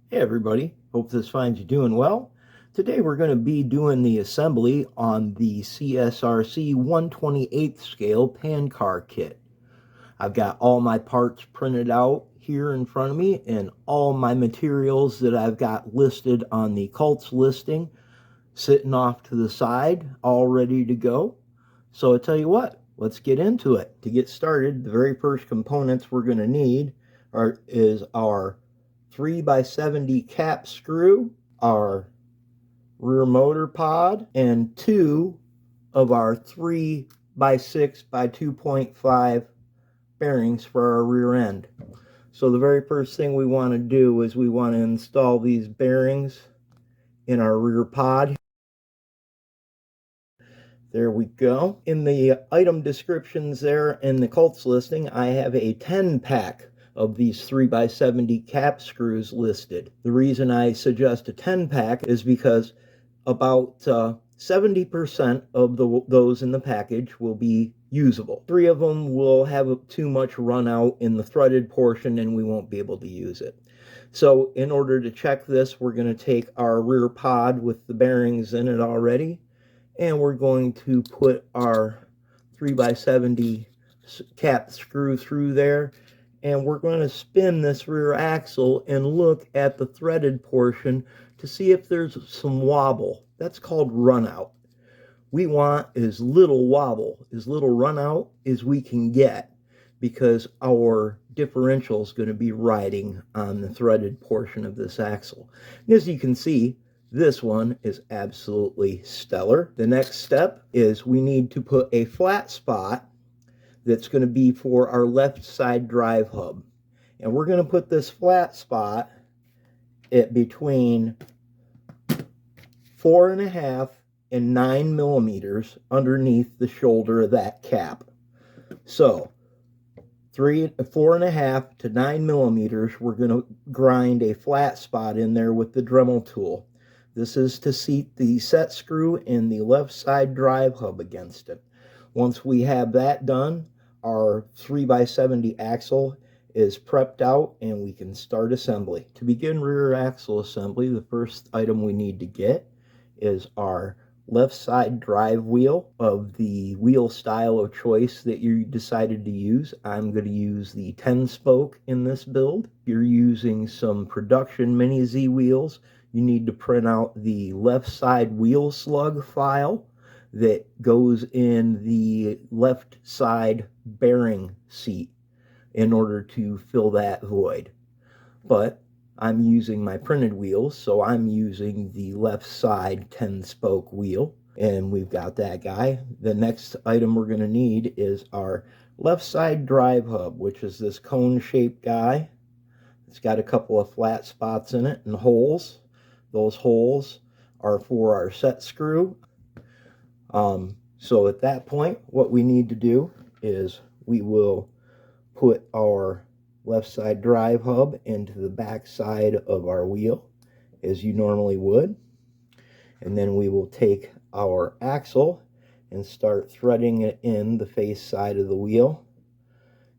Hey everybody, hope this finds you doing well. Today we're going to be doing the assembly on the CSRC 1/28 scale pan car kit. I've got all my parts printed out here in front of me and all my materials that I've got listed on the Cults listing sitting off to the side, all ready to go. So I tell you what, let's get into it. To get started, the very first components we're going to need is our 3x70 cap screw, our rear motor pod, and two of our 3x6x2.5 bearings for our rear end. So the very first thing we want to do is we want to install these bearings in our rear pod. There we go. In the item descriptions there in the Cults listing, I have a 10-pack of these 3x70 cap screws listed. The reason I suggest a 10-pack is because about 70% of those in the package will be usable. 3 of them will have too much run out in the threaded portion and we won't be able to use it. So in order to check this, we're going to take our rear pod with the bearings in it already, and we're going to put our 3x70 cap screw through there, and we're going to spin this rear axle and look at the threaded portion to see if there's some wobble. That's called run out. We want as little wobble, as little run out as we can get, because our differential is going to be riding on the threaded portion of this axle. And as you can see, this one is absolutely stellar. The next step is we need to put a flat spot that's going to be for our left side drive hub. And we're going to put this flat spot at between 4.5 and 9 millimeters underneath the shoulder of that cap. So 4.5 to 9 millimeters, we're going to grind a flat spot in there with the Dremel tool. This is to seat the set screw in the left side drive hub against it. Once we have that done, our 3x70 axle is prepped out and we can start assembly. To begin rear axle assembly, the first item we need to get is our left side drive wheel of the wheel style of choice that you decided to use. I'm going to use the 10 spoke in this build. If you're using some production mini Z wheels, you need to print out the left side wheel slug file that goes in the left side bearing seat in order to fill that void. But I'm using my printed wheels, so I'm using the left side 10 spoke wheel, and we've got that guy. The next item we're going to need is our left side drive hub, which is this cone shaped guy. It's got a couple of flat spots in it and holes. Those holes are for our set screw. So at that point, what we need to do is we will put our left side drive hub into the back side of our wheel as you normally would, and then we will take our axle and start threading it in the face side of the wheel,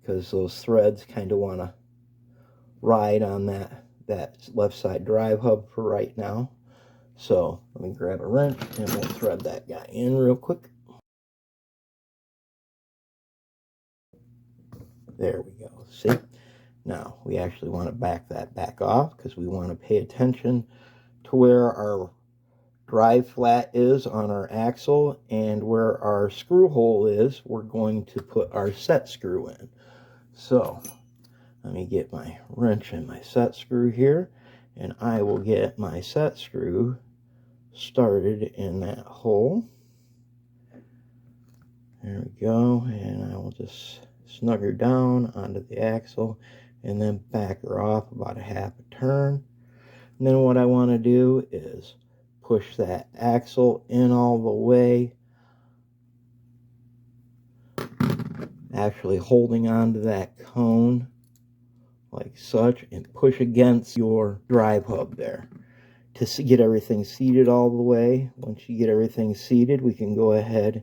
because those threads kind of want to ride on that left side drive hub for right now. So let me grab a wrench and we'll thread that guy in real quick. There we go. See? Now we actually want to back that back off because we want to pay attention to where our drive flat is on our axle and where our screw hole is. We're going to put our set screw in. So let me get my wrench and my set screw here, and I will get my set screw started in that hole. There we go, and I will just snug her down onto the axle and then back her off about a half a turn. And then what I want to do is push that axle in all the way, actually holding onto that cone like such, and push against your drive hub there to get everything seated all the way. Once you get everything seated, we can go ahead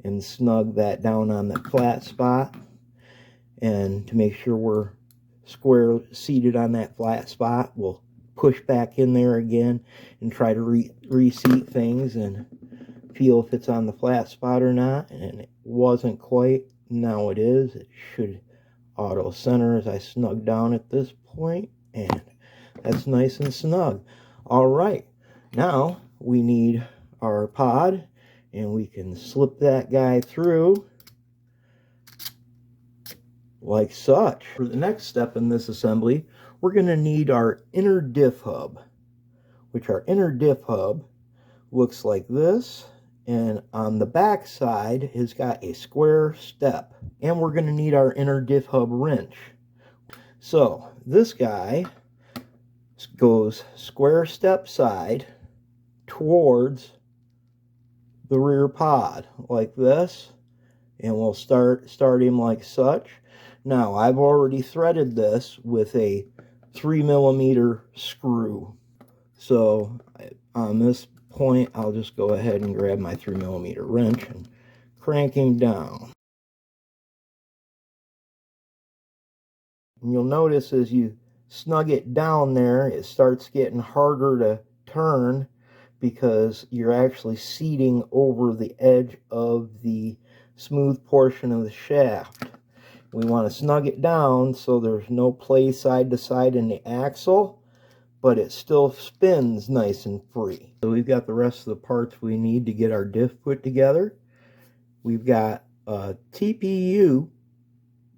and snug that down on the flat spot. And to make sure we're square seated on that flat spot, we'll push back in there again and try to reseat things and feel if it's on the flat spot or not, and it wasn't quite. Now it is. It should auto center as I snug down at this point, and that's nice and snug. All right, now we need our pod, and we can slip that guy through like such. For the next step in this assembly, we're going to need our inner diff hub, which our inner diff hub looks like this, and on the back side has got a square step, and we're going to need our inner diff hub wrench. So this guy goes square step side towards the rear pod like this, and we'll start him like such. Now I've already threaded this with a 3mm screw, so on this point I'll just go ahead and grab my 3mm wrench and crank him down. And you'll notice as you snug it down there, it starts getting harder to turn because you're actually seating over the edge of the smooth portion of the shaft. We want to snug it down so there's no play side to side in the axle, but it still spins nice and free. So we've got the rest of the parts we need to get our diff put together. We've got a TPU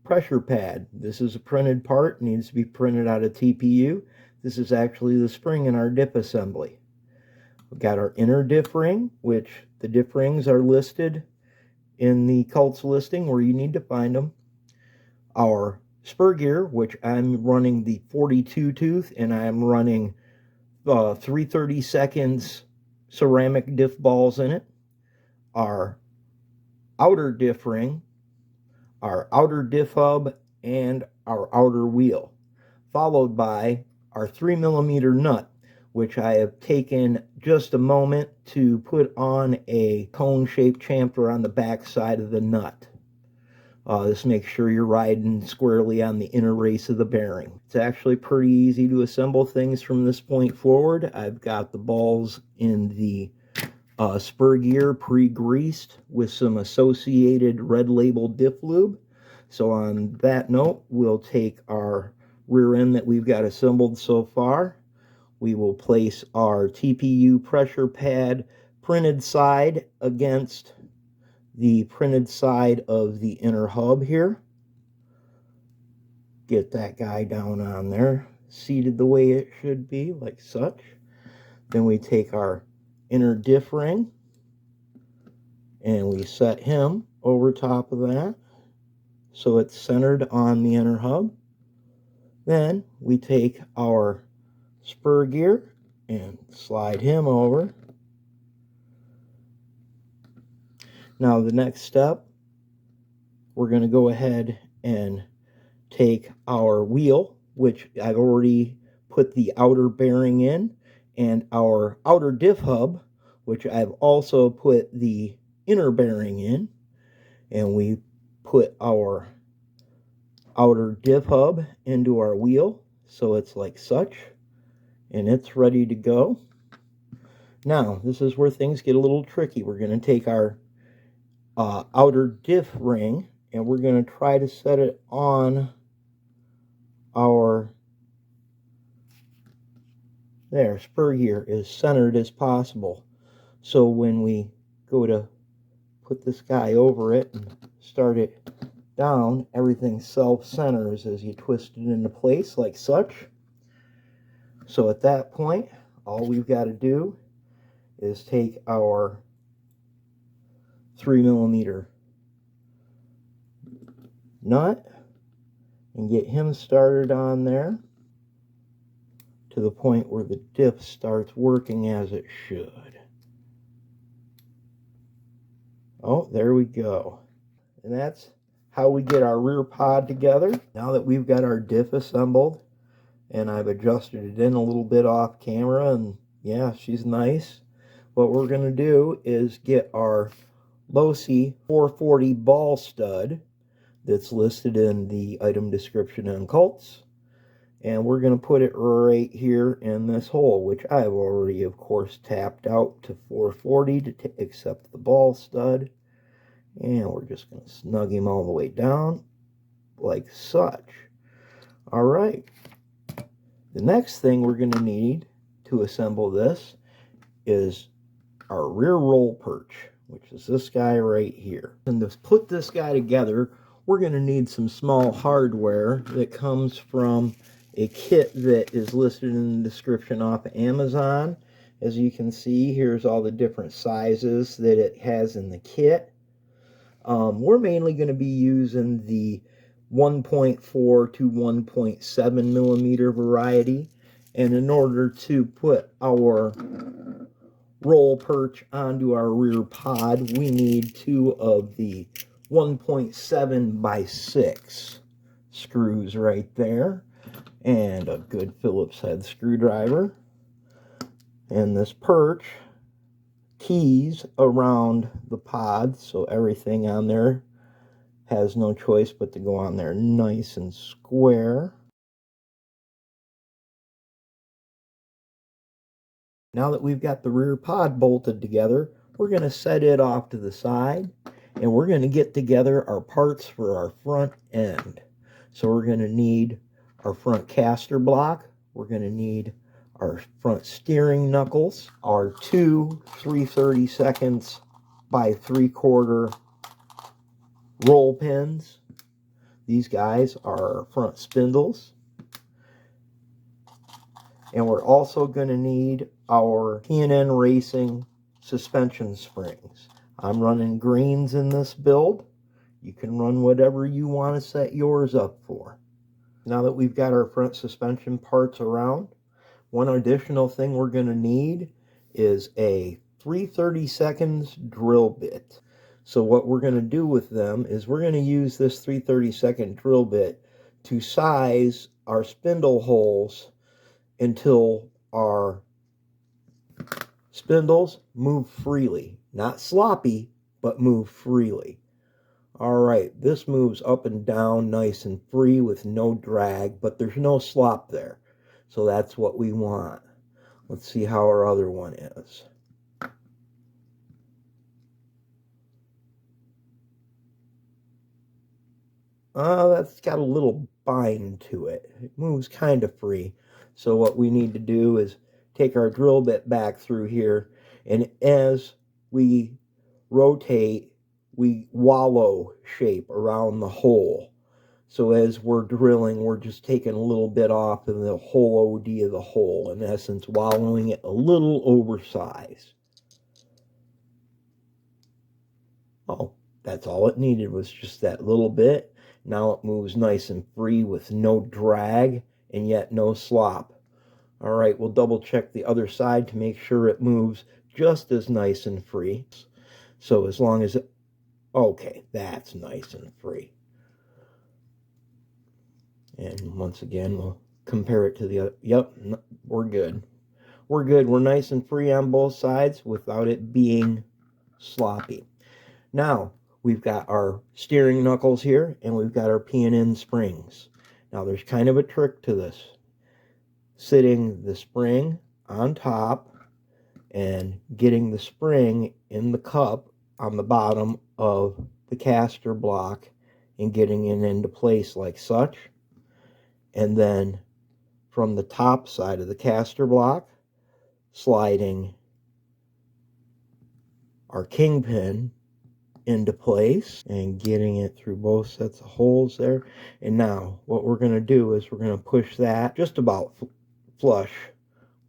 pressure pad. This is a printed part, needs to be printed out of TPU. This is actually the spring in our diff assembly. We've got our inner diff ring, which the diff rings are listed in the Cults listing where you need to find them. Our spur gear, which I'm running the 42 tooth, and I'm running 3/32 ceramic diff balls in it. Our outer diff ring, our outer diff hub, and our outer wheel, followed by our 3mm nut, which I have taken just a moment to put on a cone-shaped chamfer on the back side of the nut. This makes sure you're riding squarely on the inner race of the bearing. It's actually pretty easy to assemble things from this point forward. I've got the balls in the spur gear pre-greased with some associated red label diff lube. So on that note, we'll take our rear end that we've got assembled so far. We will place our TPU pressure pad printed side against the printed side of the inner hub here. Get that guy down on there, seated the way it should be, like such. Then we take our inner diff ring and we set him over top of that so it's centered on the inner hub. Then we take our spur gear and slide him over. Now the next step, we're going to go ahead and take our wheel, which I've already put the outer bearing in, and our outer diff hub, which I've also put the inner bearing in, and we put our outer diff hub into our wheel so it's like such, and it's ready to go. Now this is where things get a little tricky. We're going to take our outer diff ring and we're going to try to set it on our spur gear as centered as possible. So when we go to put this guy over it and start it down, everything self-centers as you twist it into place like such. So at that point, all we've got to do is take our 3mm nut and get him started on there to the point where the diff starts working as it should. Oh, there we go. And that's how we get our rear pod together. Now that we've got our diff assembled, and I've adjusted it in a little bit off camera, and yeah, she's nice. What we're going to do is get our Losi 440 ball stud that's listed in the item description on Cults, And we're going to put it right here in this hole, which I've already, of course, tapped out to 440 to accept the ball stud. And we're just going to snug him all the way down, like such. All right. The next thing we're going to need to assemble this is our rear roll perch, which is this guy right here. And to put this guy together, we're going to need some small hardware that comes from a kit that is listed in the description off of Amazon. As you can see, here's all the different sizes that it has in the kit. We're mainly going to be using the 1.4 to 1.7 millimeter variety. And in order to put our roll perch onto our rear pod, we need 2 of the 1.7 by 6 screws right there, and a good Phillips head screwdriver. And this perch keys around the pod, so everything on there has no choice but to go on there nice and square. Now that we've got the rear pod bolted together, we're going to set it off to the side, and we're going to get together our parts for our front end. So we're going to need our front caster block, we're going to need our front steering knuckles, our 2 3/32 by 3/4 roll pins. These guys are our front spindles. And we're also going to need our P&N Racing suspension springs. I'm running greens in this build. You can run whatever you want to set yours up for. Now that we've got our front suspension parts around, one additional thing we're going to need is a 3/32 drill bit. So what we're going to do with them is we're going to use this 3/32 drill bit to size our spindle holes until our spindles move freely. Not sloppy, but move freely. Alright, this moves up and down nice and free with no drag, but there's no slop there. So that's what we want. Let's see how our other one is. That's got a little bind to it. It moves kind of free. So what we need to do is take our drill bit back through here, and as we rotate, we wallow shape around the hole. So as we're drilling, we're just taking a little bit off of the whole OD of the hole, in essence, wallowing it a little oversized. Oh, that's all it needed, was just that little bit. Now it moves nice and free with no drag and yet no slop. All right, we'll double check the other side to make sure it moves just as nice and free. So as long as it, okay, that's nice and free. And once again, we'll compare it to the other. Yep, we're good. We're good. We're nice and free on both sides without it being sloppy. Now, we've got our steering knuckles here, and we've got our P&N springs. Now, there's kind of a trick to this. Sitting the spring on top and getting the spring in the cup on the bottom of the caster block and getting it into place like such. And then from the top side of the caster block, sliding our kingpin into place and getting it through both sets of holes there. And now what we're going to do is we're going to push that just about flush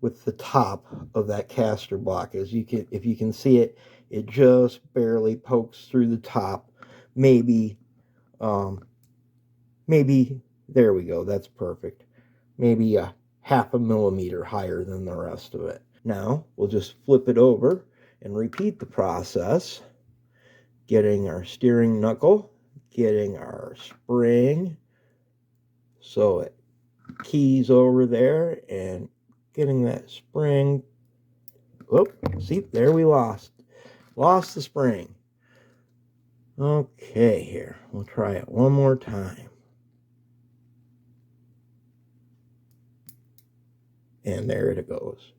with the top of that caster block. As you can, if you can see it, it just barely pokes through the top. Maybe there we go, that's perfect. Maybe a 1/2 millimeter higher than the rest of it. Now we'll just flip it over and repeat the process, getting our steering knuckle, getting our spring so it keys over there, and getting that spring. Oh, see, there we lost the spring. Okay, here, we'll try it one more time. And there it goes,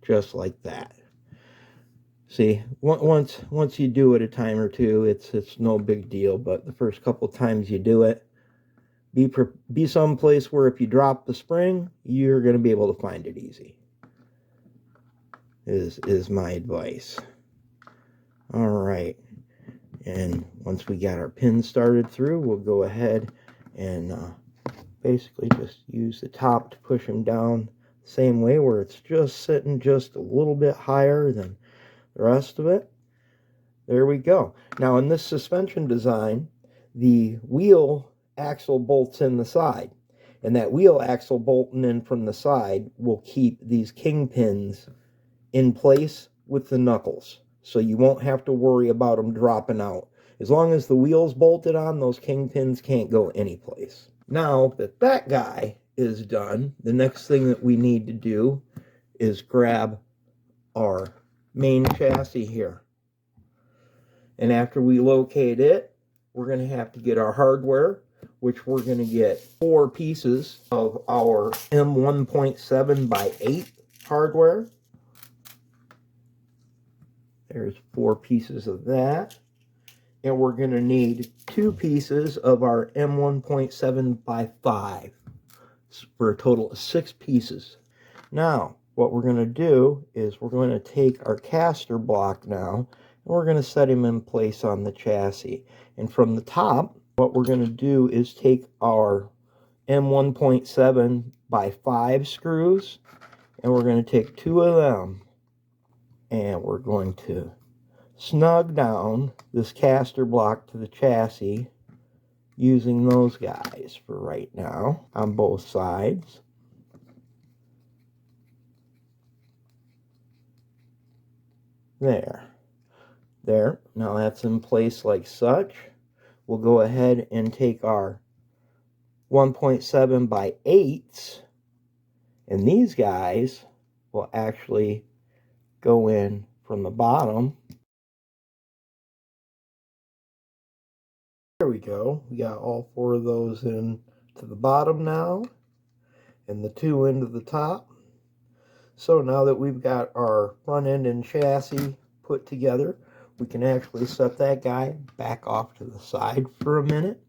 just like that. See, once you do it a time or two, it's no big deal. But the first couple times you do it, be someplace where if you drop the spring, you're going to be able to find it easy. Is my advice. All right, and once we got our pins started through, we'll go ahead and basically just use the top to push them down the same way, where it's just sitting just a little bit higher than the rest of it. There we go. Now in this suspension design, the wheel axle bolts in the side, and that wheel axle bolting in from the side will keep these kingpins in place with the knuckles, so you won't have to worry about them dropping out. As long as the wheel's bolted on, those kingpins can't go anyplace. Now that that guy is done, the next thing that we need to do is grab our main chassis here. And after we locate it, we're going to have to get our hardware, which we're going to get 4 pieces of our M1.7 by 8 hardware. There's 4 pieces of that. And we're going to need 2 pieces of our M1.7 by 5 for a total of 6 pieces. Now, what we're going to do is we're going to take our caster block now, and we're going to set him in place on the chassis. And from the top, what we're going to do is take our M1.7 by 5 screws, and we're going to take 2 of them, and we're going to snug down this caster block to the chassis using those guys for right now on both sides. There. Now that's in place like such. We'll go ahead and take our 1.7 by 8s, and these guys will actually go in from the bottom. There we go. We got all 4 of those in to the bottom now, and the 2 into the top. So now that we've got our front end and chassis put together, we can actually set that guy back off to the side for a minute.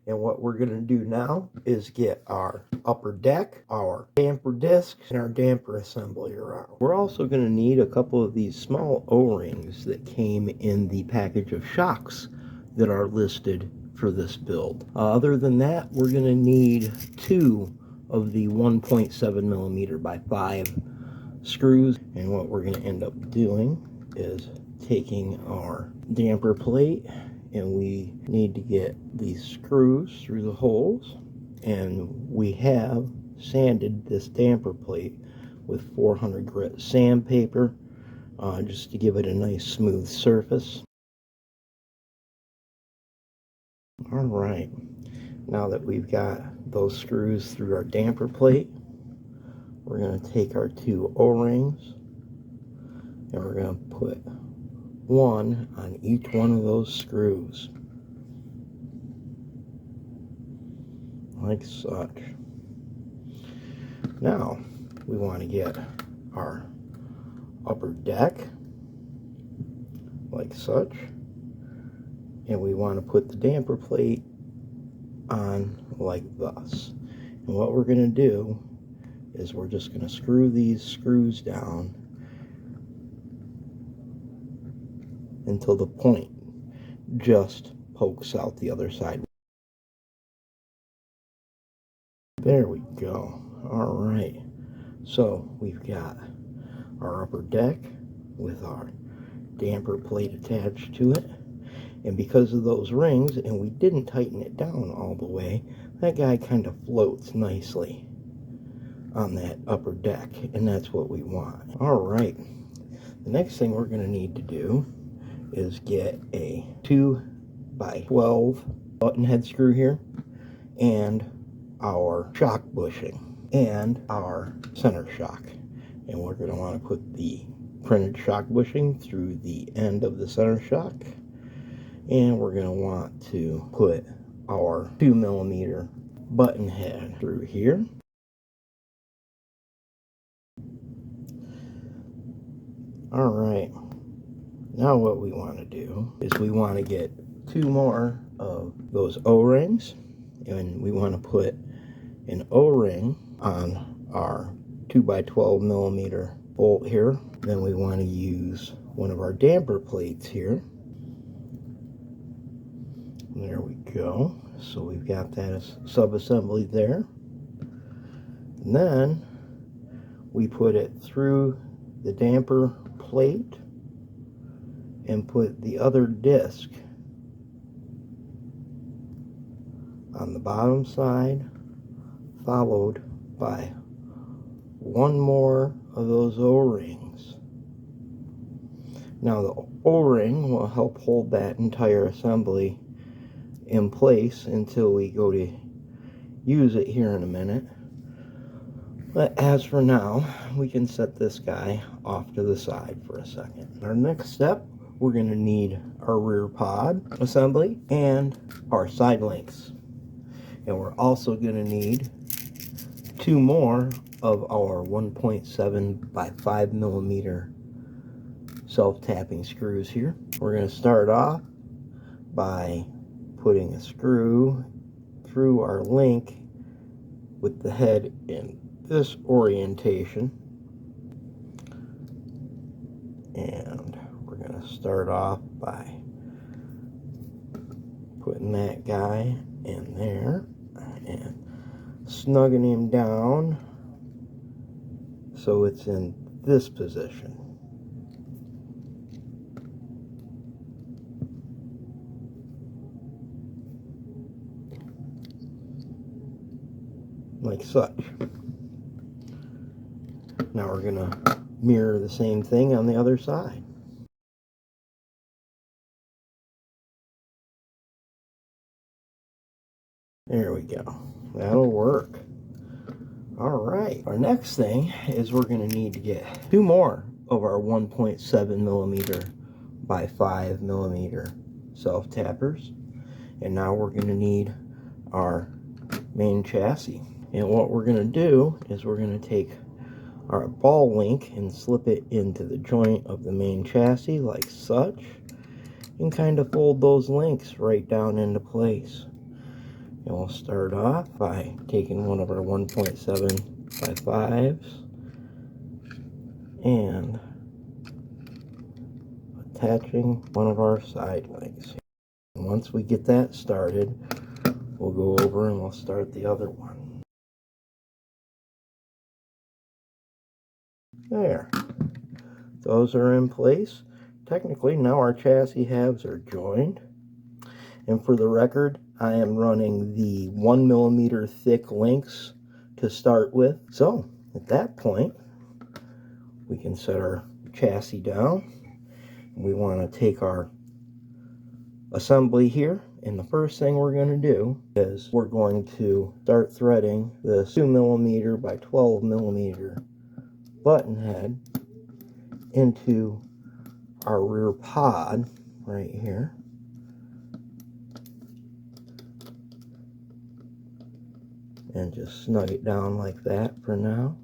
And what we're going to do now is get our upper deck, our damper discs, and our damper assembly around. We're also going to need a couple of these small O-rings that came in the package of shocks that are listed for this build. Other than that, we're going to need 2 of the 1.7 millimeter by 5 screws. And what we're going to end up doing is taking our damper plate, and we need to get these screws through the holes, and we have sanded this damper plate with 400 grit sandpaper just to give it a nice smooth surface. Alright, now that we've got those screws through our damper plate, we're going to take our 2 O-rings, and we're going to put 1 on each one of those screws, like such. Now, we want to get our upper deck, like such, and we want to put the damper plate on like thus. And what we're going to do is we're just going to screw these screws down until the point just pokes out the other side. There we go. Alright, so we've got our upper deck with our damper plate attached to it, and because of those rings, and we didn't tighten it down all the way, that guy kind of floats nicely on that upper deck, and that's what we want. Alright, the next thing we're going to need to do is get a 2 by 12 button head screw here, and our shock bushing, and our center shock. And we're going to want to put the printed shock bushing through the end of the center shock, and we're going to want to put our 2 millimeter button head through here. All right, now what we want to do is we want to get 2 more of those O-rings, and we want to put an O-ring on our 2x12 millimeter bolt here. Then we want to use one of our damper plates here. There we go. So we've got that sub-assembly there. And then we put it through the damper plate and put the other disc on the bottom side, followed by 1 more of those O-rings. Now the O-ring will help hold that entire assembly in place until we go to use it here in a minute. But as for now, we can set this guy off to the side for a second. Our next step, we're going to need our rear pod assembly and our side links. And we're also going to need 2 more of our 1.7 by 5 millimeter self-tapping screws here. We're going to start off by putting a screw through our link with the head in this orientation, and we're going to start off by putting that guy in there and snugging him down so it's in this position. Like such. Now we're going to mirror the same thing on the other side. There we go. That'll work. Alright, our next thing is we're going to need to get 2 more of our 1.7 millimeter by 5 millimeter self-tappers. And now we're going to need our main chassis. And what we're going to do is we're going to take our ball link and slip it into the joint of the main chassis like such, and kind of fold those links right down into place. And we'll start off by taking one of our 1.7 by 5s and attaching one of our side links. And once we get that started, we'll go over and we'll start the other one. There. Those are in place. Technically, now our chassis halves are joined. And for the record, I am running the 1 millimeter thick links to start with. So, at that point, we can set our chassis down. We want to take our assembly here. And the first thing we're going to do is we're going to start threading the 2 millimeter by 12 millimeter button head into our rear pod right here. And just snug it down like that for now.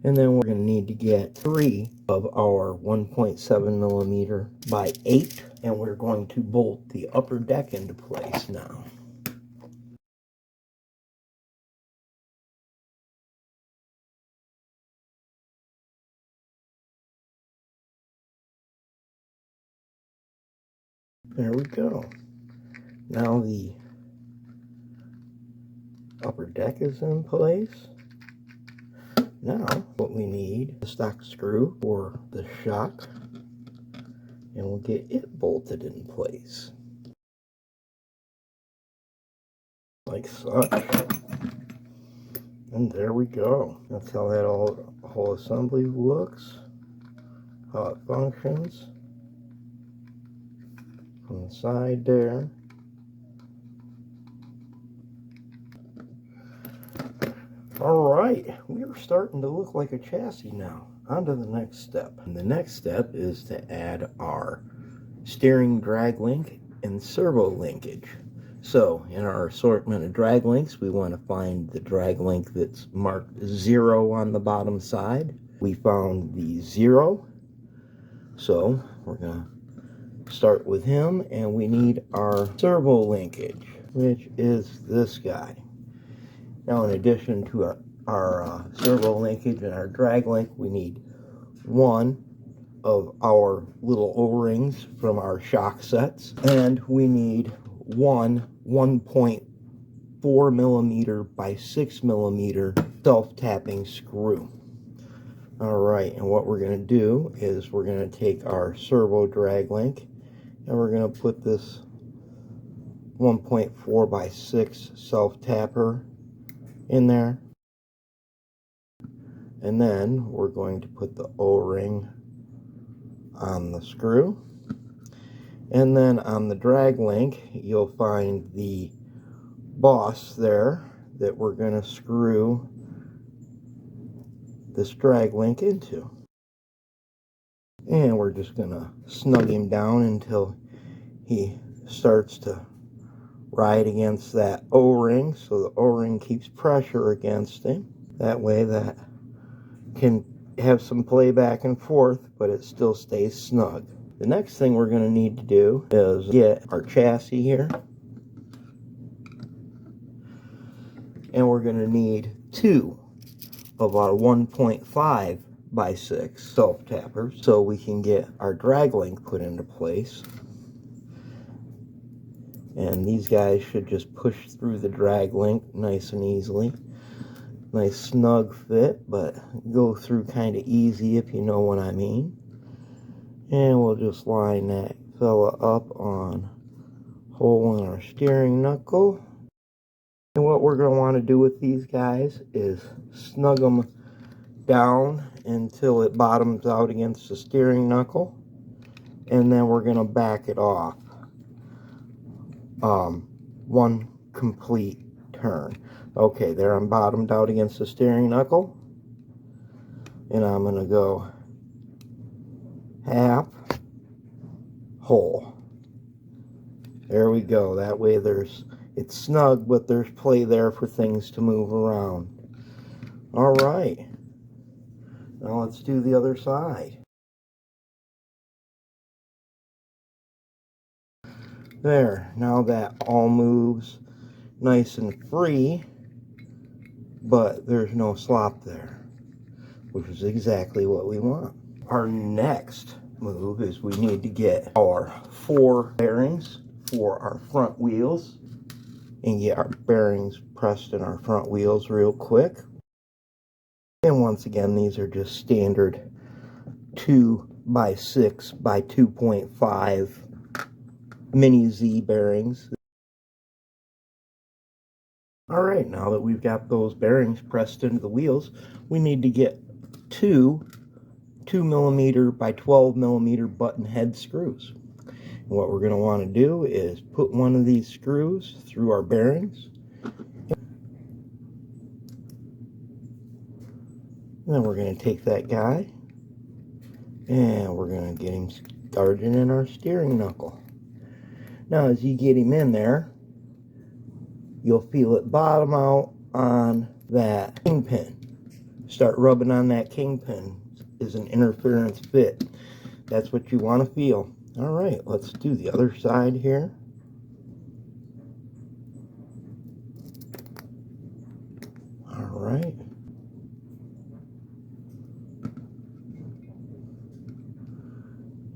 And then we're going to need to get 3 of our 1.7 millimeter by 8, and we're going to bolt the upper deck into place now. There we go. Now the upper deck is in place. Now what we need is a stock screw for the shock, and we'll get it bolted in place like such. And there we go. That's how that whole assembly looks, how it functions from the side there. Alright, we are starting to look like a chassis now. On to the next step. And the next step is to add our steering drag link and servo linkage. So, in our assortment of drag links, we want to find the drag link that's marked 0 on the bottom side. We found the 0 So we're going to start with him, and we need our servo linkage, which is this guy. Now, in addition to our servo linkage and our drag link, we need one of our little O-rings from our shock sets, and we need one 1.4 millimeter by 6 millimeter self-tapping screw. Alright, and what we're going to do is we're going to take our servo drag link and we're going to put this 1.4 by 6 self-tapper in there, and then we're going to put the O-ring on the screw, and then on the drag link you'll find the boss there that we're going to screw this drag link into, and we're just going to snug him down until he starts to ride against that O-ring, so the O-ring keeps pressure against him. That way that can have some play back and forth, but it still stays snug. The next thing we're going to need to do is get our chassis here, and we're going to need two of our 1.5 by 6 self-tappers so we can get our drag link put into place. And these guys should just push through the drag link nice and easily. Nice snug fit, but go through kind of easy if you know what I mean. And we'll just line that fella up on hole in our steering knuckle. And what we're going to want to do with these guys is snug them down until it bottoms out against the steering knuckle, and then we're going to back it off one complete turn. Okay, there I'm bottomed out against the steering knuckle, and I'm going to go half hole. There we go. That way it's snug, but there's play there for things to move around. All right, now let's do the other side. There, now that all moves nice and free, but there's no slop there, which is exactly what we want. Our next move is we need to get our 4 bearings for our front wheels and get our bearings pressed in our front wheels real quick. And once again, these are just standard 2 by 6 by 2.5 mini Z bearings. Alright, now that we've got those bearings pressed into the wheels, we need to get two 2mm by 12mm button head screws. And what we're going to want to do is put one of these screws through our bearings, and then we're going to take that guy and we're going to get him started in our steering knuckle. Now as you get him in there, you'll feel it bottom out on that kingpin. Start rubbing on that kingpin is an interference fit. That's what you want to feel. Alright, let's do the other side here. Alright.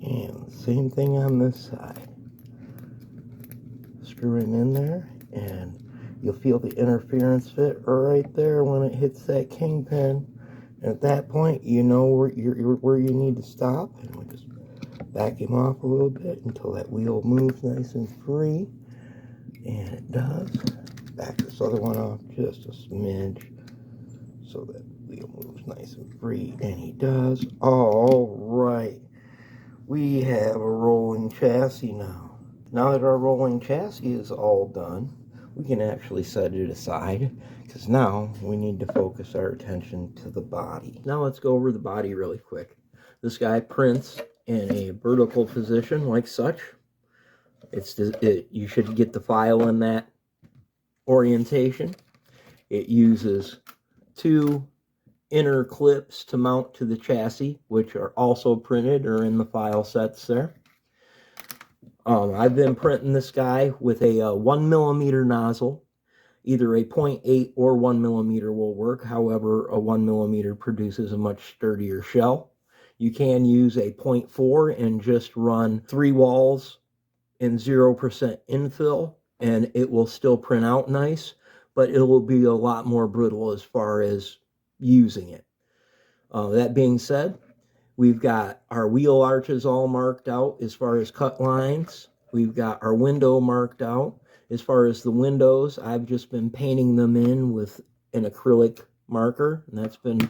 And same thing on this side. Screw him in there, and you'll feel the interference fit right there when it hits that kingpin. And at that point, you know where you need to stop, and we just back him off a little bit until that wheel moves nice and free. And it does. Back this other one off just a smidge so that wheel moves nice and free, and he does. All right, we have a rolling chassis now. Now that our rolling chassis is all done, we can actually set it aside, because now we need to focus our attention to the body. Now let's go over the body really quick. This guy prints in a vertical position like such. You should get the file in that orientation. It uses 2 inner clips to mount to the chassis, which are also printed or in the file sets there. I've been printing this guy with a 1mm nozzle. Either a 0.8 or 1mm will work. However, a 1mm produces a much sturdier shell. You can use a 0.4 and just run 3 walls in 0% infill, and it will still print out nice, but it will be a lot more brittle as far as using it. That being said, we've got our wheel arches all marked out as far as cut lines. We've got our window marked out. As far as the windows, I've just been painting them in with an acrylic marker, and that's been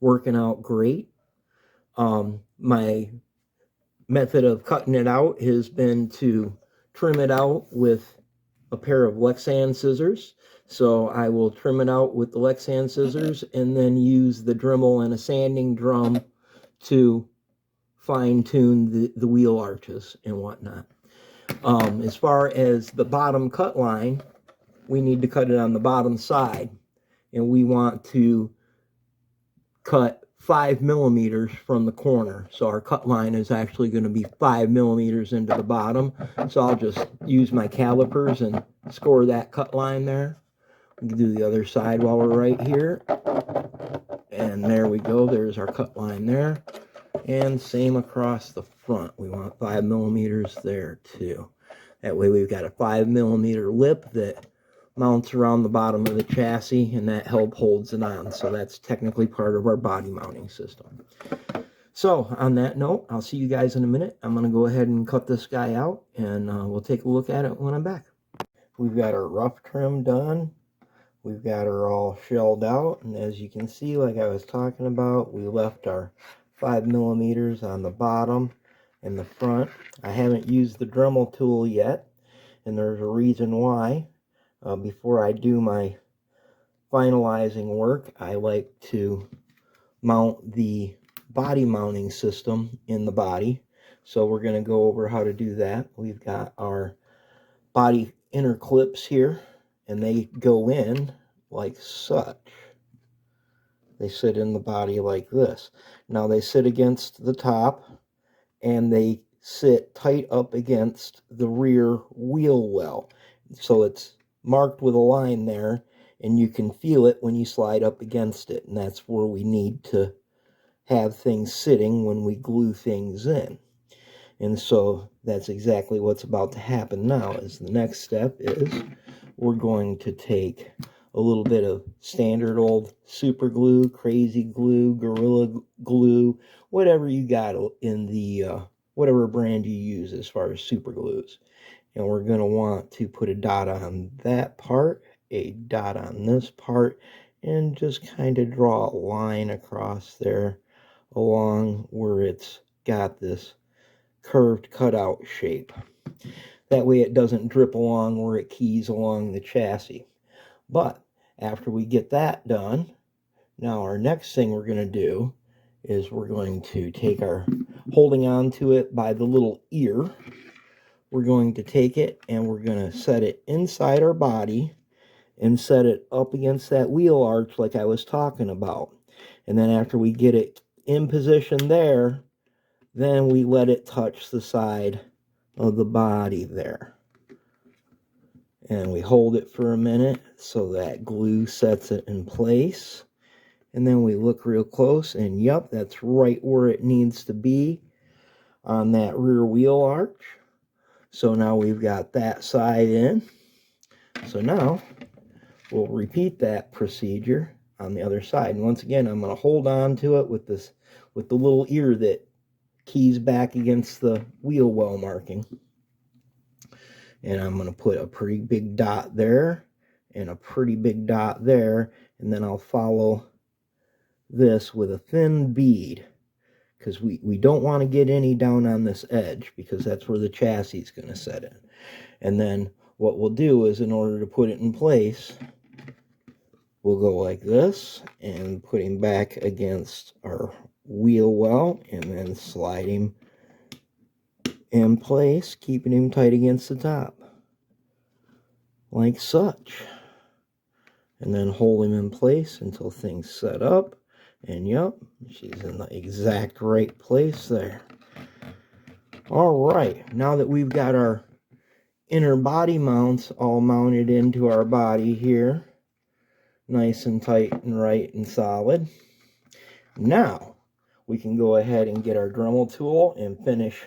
working out great. My method of cutting it out has been to trim it out with a pair of Lexan scissors. So I will trim it out with the Lexan scissors and then use the Dremel and a sanding drum to fine-tune the wheel arches and whatnot. As far as the bottom cut line, we need to cut it on the bottom side, and we want to cut 5mm from the corner. So our cut line is actually going to be 5mm into the bottom. So I'll just use my calipers and score that cut line there. We can do the other side while we're right here. And there we go. There's our cut line there. And same across the front. We want 5mm there too. That way we've got a 5mm lip that mounts around the bottom of the chassis, and that help holds it on. So that's technically part of our body mounting system. So on that note, I'll see you guys in a minute. I'm going to go ahead and cut this guy out, and we'll take a look at it when I'm back. We've got our rough trim done. We've got her all shelled out, and as you can see, like I was talking about, we left our 5mm on the bottom and the front. I haven't used the Dremel tool yet, and there's a reason why. Before I do my finalizing work, I like to mount the body mounting system in the body. So we're going to go over how to do that. We've got our body inner clips here, and they go in like such. They sit in the body like this. Now they sit against the top, and they sit tight up against the rear wheel well. So it's marked with a line there, and you can feel it when you slide up against it, and that's where we need to have things sitting when we glue things in. And so that's exactly what's about to happen now. Is the next step is we're going to take a little bit of standard old super glue, crazy glue, gorilla glue, whatever you got in the whatever brand you use as far as super glues. And we're going to want to put a dot on that part, a dot on this part, and just kind of draw a line across there along where it's got this curved cutout shape. That way it doesn't drip along where it keys along the chassis. But after we get that done, now our next thing we're going to do is we're going to take our, holding on to it by the little ear, we're going to take it and we're going to set it inside our body and set it up against that wheel arch like I was talking about. And then after we get it in position there, then we let it touch the side of the body there. And we hold it for a minute so that glue sets it in place. And then we look real close, and yep, that's right where it needs to be on that rear wheel arch. So now we've got that side in. So now we'll repeat that procedure on the other side. And once again, I'm going to hold on to it with this, with the little ear that keys back against the wheel well marking. And I'm going to put a pretty big dot there and a pretty big dot there. And then I'll follow this with a thin bead, because we don't want to get any down on this edge, because that's where the chassis is going to set in. And then what we'll do is, in order to put it in place, we'll go like this and put him back against our wheel well, and then slide him in place, keeping him tight against the top like such. And then hold him in place until things set up. And yep, she's in the exact right place there. Alright, now that we've got our inner body mounts all mounted into our body here, nice and tight and right and solid, now we can go ahead and get our Dremel tool and finish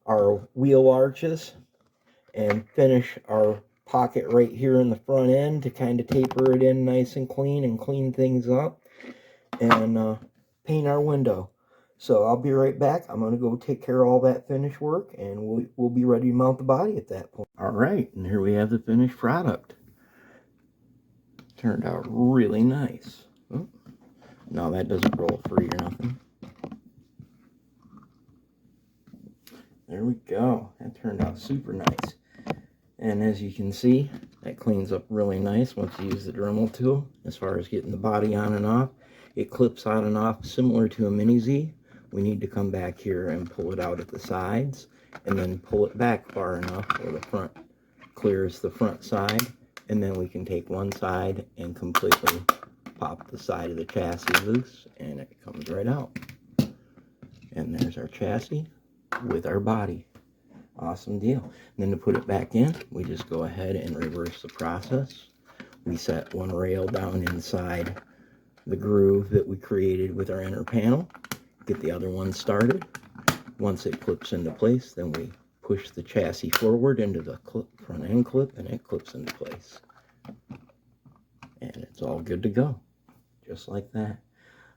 our wheel arches and finish our pocket right here in the front end to kind of taper it in nice and clean things up, and paint our window. So I'll be right back. I'm going to go take care of all that finished work, and we'll be ready to mount the body at that point. All right, and here we have the finished product. Turned out really nice. Oh, no, that doesn't roll free or nothing. There we go. That turned out super nice. And as you can see, that cleans up really nice once you use the Dremel tool. As far as getting the body on and off, it clips on and off similar to a Mini Z. We need to come back here and pull it out at the sides, and then pull it back far enough where the front clears the front side, and then we can take one side and completely pop the side of the chassis loose, and it comes right out. And there's our chassis with our body. Awesome deal. And then to put it back in, we just go ahead and reverse the process. We set one rail down inside the groove that we created with our inner panel. Get the other one started. Once it clips into place, then we push the chassis forward into the front end clip, and it clips into place. And it's all good to go. Just like that.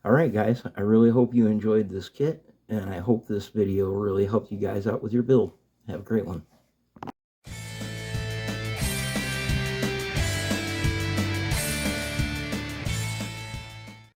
Alright guys, I really hope you enjoyed this kit, and I hope this video really helped you guys out with your build. Have a great one.